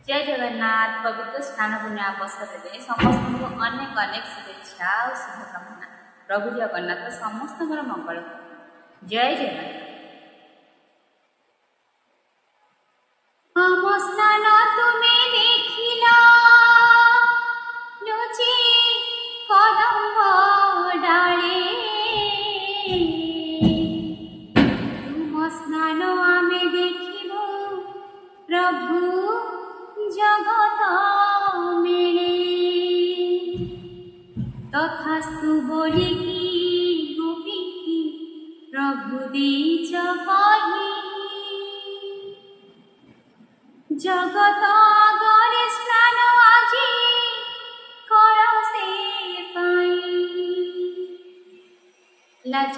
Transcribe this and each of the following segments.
जय जगन्नाथ। पवित्र स्नान पूर्णिमा अवसर में समस्त को अनेक अनेक शुभेच्छा और शुभकामना। प्रभु जगन्नाथ समस्त मंगल। जय जगन्नाथ। हम स्नान तुम्हें देखिला लुचि कदम्ब डाले, तुम स्नान आमे देखिबो प्रभु जगत मेले। तथास्तु बोलिकी गोपी की प्रभु दीच कही, जगत आगरे स्नान आजी कर से पाई। लाज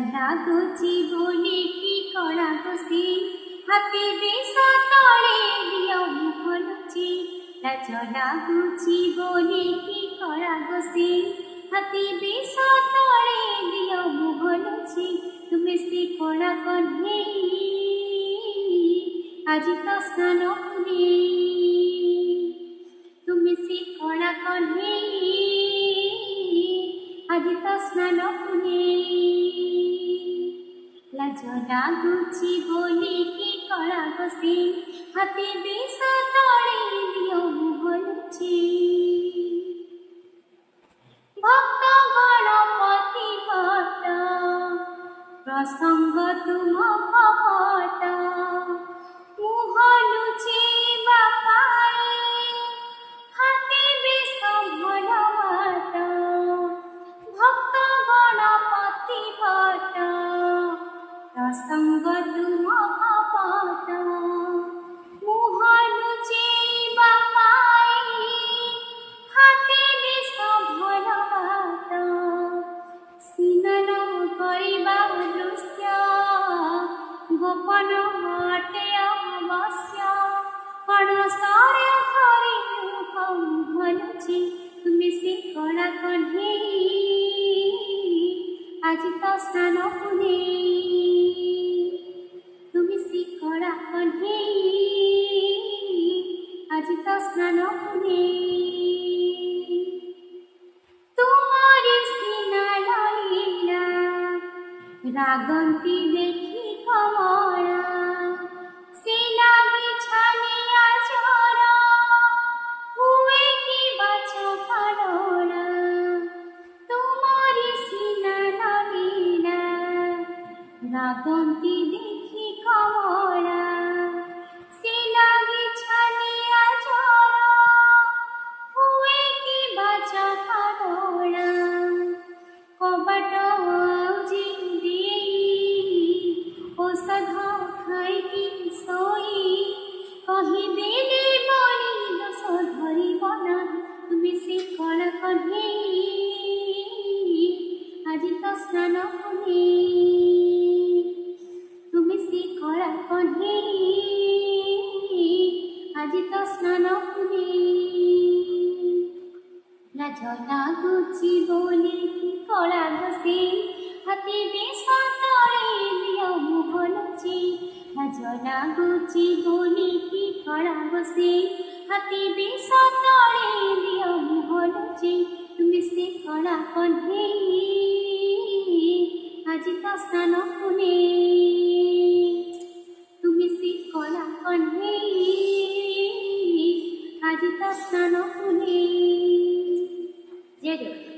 लागुची बोलिकी कड़ा घोषी, हाथी बेश तले दियो मुखलुची। लाज लागुची बोलिकी कड़ा घोषी, हाथी बेश तले दियो मुखलुची। तुम्हें से कड़ा कन्हई आज तो स्नान पूर्णिमा, तुम्हें से कड़ा कन्हई आज तो स्नान पूर्णिमा। लाज लागुची बोलिकी कड़ा घोषी, हाथी बेश तले दियो मुखलुची। भक्त गणपति भट्ट प्रसंग तुम कपट, मुह लुचेबा पाई हाथी बेश भल बाट। भक्त गणपति भट्ट प्रसंग तुम कपट, मुह लुचेबा पाई हाथी बेश भल बाट। स्नान करिबा दृश्य गोपन अटे अवश्य, अणसरे हरि भलुची। तुम्हें से कड़ा कन्हई आज तो स्नान पूर्णिमा, तुम्हें से कड़ा कन्हई आज तो स्नान पूर्णिमा। तुम्हारी सीना लईला रागंती देखी कमला, सीना बिछानिया चोरा हुए की बचो पड़ोला। तुम्हारी सीना लईला रागंती देखी कमला, सीना बिछानिया चोरा हुए की बचो पड़ोला। कबाट औषध खाई सोई कही देले बड़ी दस धरी बना। तुम्हें से कड़ा कन्हई आज तो स्नान पूर्णिमा, तुम्हें से कड़ा कन्हई आज तो स्नान पूर्णिमा। लाज लागुची बोलिकी कड़ा घोषी, हाथी बेश तले दियो मुखलुची। लाज लागुची बोलिकी कड़ा घोषी, हाथी बेश तले दियो मुखलुची। तुम्हें से कड़ा कन्हई आज तो स्नान पूर्णिमा, तुम्हें से कड़ा कन्हई आज तो स्नान पूर्णिमा। जय जगन्नाथ।